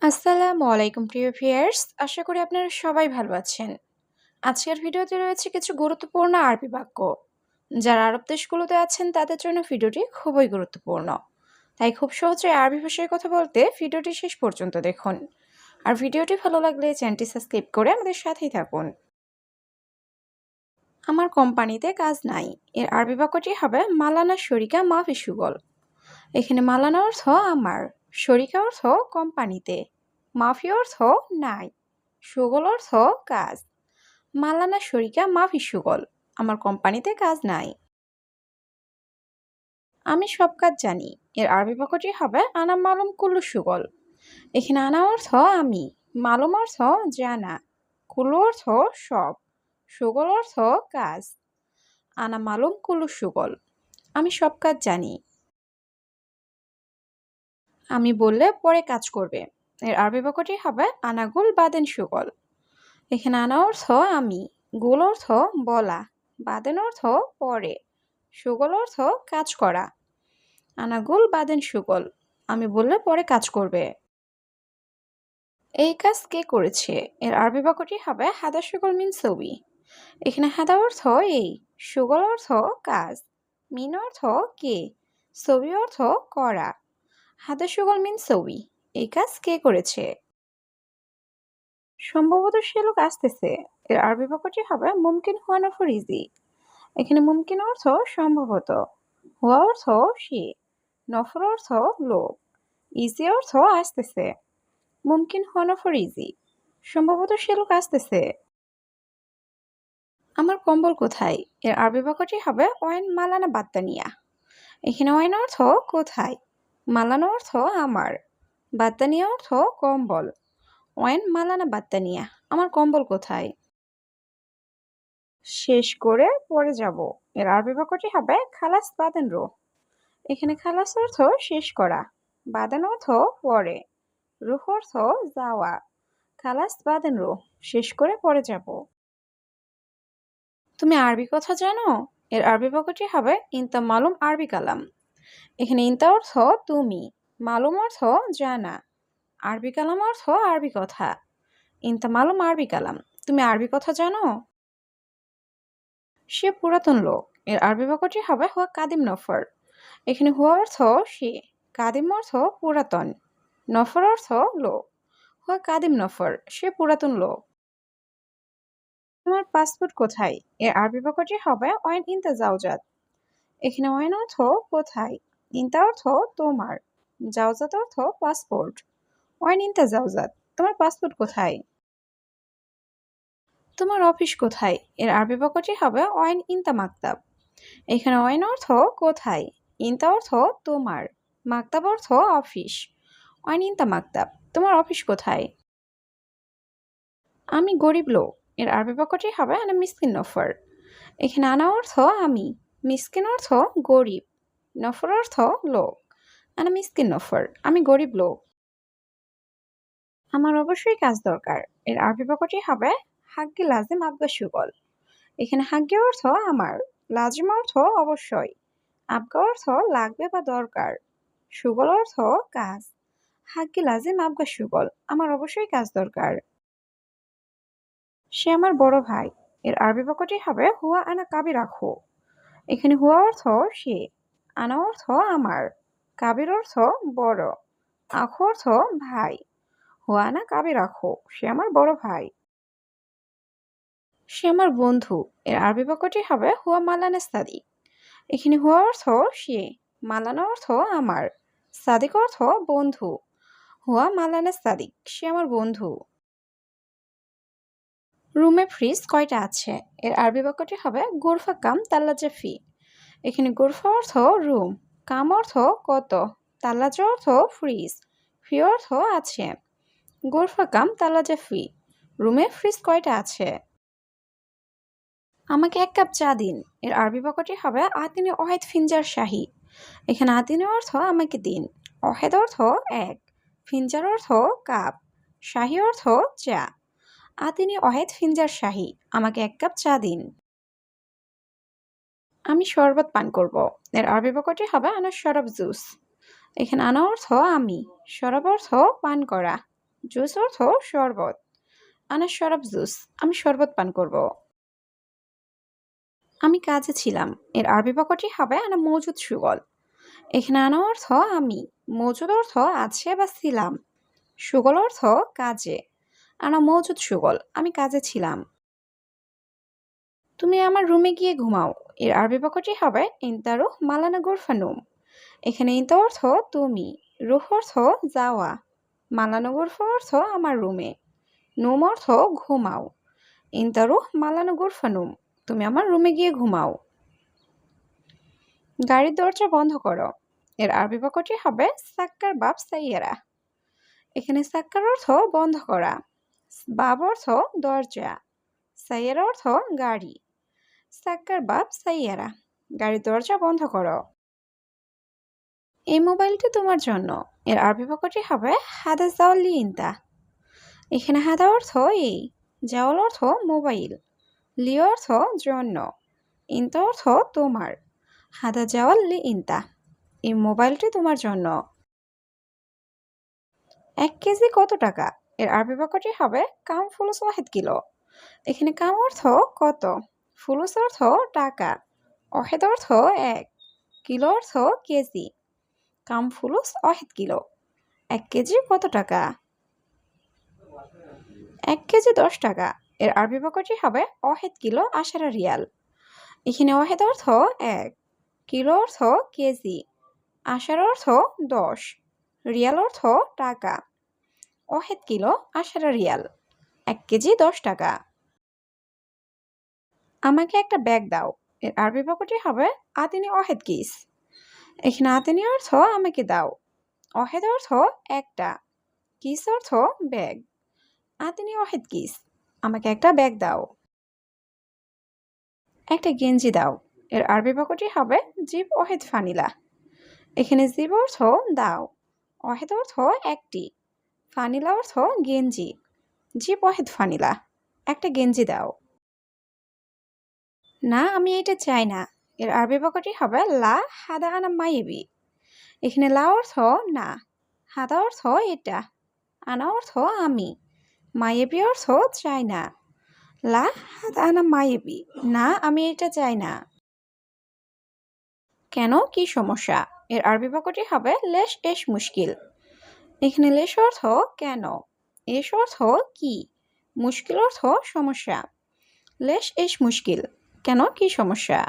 আসসালামু আলাইকুম প্রিয় ভিউয়ার্স, আশা করি আপনারা সবাই ভালো আছেন। আজকের ভিডিওতে রয়েছে কিছু গুরুত্বপূর্ণ আরবি বাক্য। যারা আরব দেশগুলোতে আছেন তাদের জন্য ভিডিওটি খুবই গুরুত্বপূর্ণ। তাই খুব সহজে আরবি ভাষায় কথা বলতে ভিডিওটি শেষ পর্যন্ত দেখুন। আর ভিডিওটি ভালো লাগলে চ্যানেলটি সাবস্ক্রাইব করে আমাদের সাথেই থাকুন। আমার কোম্পানিতে কাজ নাই, এর আরবি বাক্যটি হবে মালানা শরিকা মাফি সুগল। এখানে মালানা অর্থ আমার, শরিকা অর্থ কোম্পানিতে, মাফি অর্থ নাই, সুগল অর্থ কাজ। মালানা শরিকা মাফি সুগল, আমার কোম্পানিতে কাজ নাই। আমি সব কাজ জানি, এর আরবি বাক্যটি হবে আনা মালুম কুল্লু সুগল। এখানে আনা অর্থ আমি, মালুম অর্থ জানা, কুল্লু অর্থ সব, সুগল অর্থ কাজ। আনা মালুম কুল্লু সুগল, আমি সব কাজ জানি। আমি বললে পরে কাজ করবে, এর আরবি বাক্যটি হবে আনাগুল বাদেন সুগল। এখানে আনা অর্থ আমি, গুল অর্থ বলা, বাদেন অর্থ পরে, সুগল অর্থ কাজ করা। আনাগুল বাদেন সুগল, আমি বললে পরে কাজ করবে। এই কাজ কে করেছে, এর আরবি বাক্যটি হবে হাদা সুগল মিন সবি। এখানে হাদা অর্থ এই, সুগল অর্থ কাজ, মিন অর্থ কে, সবি অর্থ করা। হাদা সুগল মিন সবি, এই কাজ কে করেছে। সম্ভবত সে লোক আসতেছে, এর আরবি বাক্যটি হবে মুমকিন হুয়ানা ফরিজি। এখানে মুমকিন অর্থ সম্ভবত, হুয়া অর্থ সে, নফর অর্থ লোক, ইজি অর্থ আসতেছে। মুমকিন হুয়ানা ফরিজি, সম্ভবত সে লোক আসতেছে। আমার কম্বল কোথায়, এর আরবি বাক্যটি হবে ওয়াইন মালানা বাত্তানিয়া। এখানে ওয়াইন অর্থ কোথায়, মালানা অর্থ আমার, বাত্তানিয়া অর্থ কম্বল। ওয়াইন মালানা বাত্তানিয়া, আমার কম্বল কোথায়। শেষ করে পরে যাব, এর আরবি বাক্যটি হবে খালাস বাদেন রো। এখানে খালাস অর্থ শেষ করা, বাদেন অর্থ পরে, রুহ অর্থ যাওয়া। খালাস বাদেন রো, শেষ করে পরে যাব। তুমি আরবি কথা জানো, এর আরবি বাক্যটি হবে ইনতা মালুম আরবি কালাম। এখানে ইনতা অর্থ তুমি, মালুম অর্থ জানা, আরবি কালাম অর্থ আরবি কথা। ইনতা মালুম আরবি কালাম, তুমি আরবি কথা জানো। সে পুরাতন লোক, এর আরবি বাক্যটি হবে হুয়া কাদিম নফর। এখানে হুয়া অর্থ সে, কাদিম অর্থ পুরাতন, নফর অর্থ লোক। হুয়া কাদিম নফর, সে পুরাতন লোক। তোমার পাসপোর্ট কোথায়, এর আরবি বাক্যটি হবে ওয়াইন ইনতা জাওজাত। এখানে ওয়াইন অর্থ কোথায়, ইনতা অর্থ তোমার, জাওজাত অর্থ পাসপোর্ট। ওয়াইন ইনতা জাওজাত, তোমার পাসপোর্ট কোথায়। তোমার অফিস কোথায়, এর আরবি বাক্যটি হবে ওয়াইন ইনতা মাকতাব। এখানে ওয়াইন অর্থ কোথায়, ইনতা অর্থ তোমার, মাকতাব অর্থ অফিস। ওয়াইন ইনতা মাকতাব, তোমার অফিস কোথায়। আমি গরিব লোক, এর আরবি বাক্যটি হবে আনা মিসকিন নফর। এখানে আনা অর্থ আমি, মিসকিন অর্থ গরিব, নফর অর্থ লোক। আনা মিসকিন নফর, আমি গরিব লোক। আমার অবশ্যই কাজ দরকার, এর আরবি বাক্যটি হবে হাগ্গে লাজিম আবগা সুগল। এখানে হাগ্গে অর্থ আমার, লাজিম অর্থ অবশ্যই, আবগা অর্থ লাগবে বা দরকার, সুগল অর্থ কাজ। হাগ্গে লাজিম আবগা সুগল, আমার অবশ্যই কাজ দরকার। সে আমার বড় ভাই, এর আরবি বাক্যটি হবে হুয়া আনা কাবি রাখো। এখানে হুয়া অর্থ সে, আনা অর্থ আমার, কাবির অর্থ বড়, আখো অর্থ ভাই। হুয়া আনা কাবি রাখো, সে আমার বড় ভাই। সে আমার বন্ধু, এর আরবি বাক্যটি হবে হুয়া মালানা সাদিক। এখানে হুয়া অর্থ সে, মালানা অর্থ আমার, সাদিক অর্থ বন্ধু। হুয়া মালানা সাদিক, সে আমার বন্ধু। রুমে ফ্রিজ কয়টা আছে, এর আরবি বাক্যটি হবে গোরফা কাম তাল্লাজা ফি। এখানে গোরফা অর্থ রুম, কাম অর্থ কত, তাল্লাজা অর্থ ফ্রিজ, ফি অর্থ আছে। গোরফা কাম তাল্লাজা ফি, রুমে ফ্রিজ কয়টা আছে। আমাকে এক কাপ চা দিন, এর আরবি বাক্যটি হবে আতিনে ওয়াহেদ ফিনজার শাহি। এখানে আতিনে অর্থ আমাকে দিন, ওয়াহেদ অর্থ এক, ফিনজার অর্থ কাপ, শাহি অর্থ চা। আতিনে ওয়াহেদ ফিনজার শাহি, আমাকে এক কাপ চা দিন। আমি শরবত পান করব, এর আরবি বাক্যটি হবে আনা শরব জুস। এখানে আনা অর্থ আমি, শরব অর্থ পান করা, জুস অর্থ শরবত। আনা শরাব জুস, আমি শরবত পান করব। আমি কাজে ছিলাম, এর আরবি বাক্যটি হবে আনা মজুদ সুগল। এখানে আনা অর্থ আমি, মজুদ অর্থ আছে বা ছিলাম, সুগল অর্থ কাজে। আনা মজুদ সুগল, আমি কাজে ছিলাম। তুমি আমার রুমে গিয়ে ঘুমাও, এর আরবি বাক্যটি হবে ইনতারু মালানা গুরফানুম। এখানে ইনতা অর্থ তুমি, রুহ অর্থ যাওয়া, মালানা গুরফা অর্থ আমার রুমে, নুম অর্থ ঘুমাও। ইনতারু মালানা গুরফানুম, তুমি আমার রুমে গিয়ে ঘুমাও। গাড়ির দরজা বন্ধ করো, এর আরবি বাক্যটি হবে সাক্কার বাব সাইয়ারা। এখানে সাক্কার অর্থ বন্ধ করা, বাব অর্থ দরজা, সাইয়ারা অর্থ গাড়ি। সাক্কার বাব সাইয়ারা, গাড়ির দরজা বন্ধ করো। এই মোবাইলটি তোমার জন্য, এর আরবি বাক্যটি হবে হাদা জাওয়ালি ইনতা। এখানে হাদা অর্থ এই, জাওয়াল অর্থ মোবাইল, লি অর্থ জন্য, ইনতা অর্থ তোমার। হাদা জাওয়াল লি ইনতা, এই মোবাইলটি তোমার জন্য। 1 কেজি কত টাকা, এর আরবি বাক্যটি হবে কাম ফুলুস ওয়াহিদ কিলো। এখানে কাম অর্থ কত, ফুলুস অর্থ টাকা, ওয়াহিদ অর্থ 1, কিলো অর্থ কেজি। কাম ফুলুস ওয়াহিদ কিলো, 1 কেজি কত টাকা। 1 কেজি 10 টাকা, এর আরবি বাক্যটি হবে ওয়াহিদ কিলো 10 রিয়াল। এখানে ওয়াহিদ অর্থ 1, কিলো অর্থ কেজি, 10 অর্থ 10, রিয়াল অর্থ টাকা। ওয়াহিদ কিলো 10 রিয়াল, 1 কেজি 10 টাকা। আমাকে একটা ব্যাগ দাও, এর আরবি বাক্যটি হবে আতিনি ওয়াহিদ কিস। এখানে আতিনি অর্থ আমাকে দাও, ওয়াহিদ অর্থ একটা, কিস অর্থ ব্যাগ। আতিনি ওয়াহিদ কিস, আমাকে একটা ব্যাগ দাও। একটা গেঞ্জি দাও, এর আরবি বাক্যটি হবে জিব ওয়াহিদ ফানিলা। এখানে জিব অর্থ দাও, ওয়াহিদ অর্থ একটি, ফানিলা অর্থ গেঞ্জি। জিব ওয়াহিদ ফানিলা, একটা গেঞ্জি দাও। না আমি এটা চাই না, এর আরবি বাক্যটি হবে লা হাদা আনা মাইবি। এখানে লা অর্থ না, হাদা অর্থ এটা, আনা অর্থ আমি, মাইবি অর্থ চাই না। লা হাদা আনা মাইবি, না আমি এটা চাই না। কেন, কি সমস্যা, এর আরবি বাক্যটি হবে লেশ এশ মুশকিল। এখানে লেশ অর্থ কেন, এশ অর্থ কি, মুশকিল অর্থ সমস্যা। লেশ এশ মুশকিল, কেন কি সমস্যা।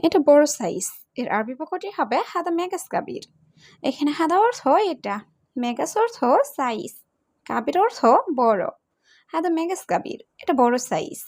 এটা বড় সাইজ, এর আরবি বাক্যটি হবে হাদা মেগাস কাবির। এখানে হাদা অর্থ এটা, মেগাস অর্থ সাইজ, কাবির অর্থ বড়। হাদা মেগাস কাবির, এটা বড় সাইজ।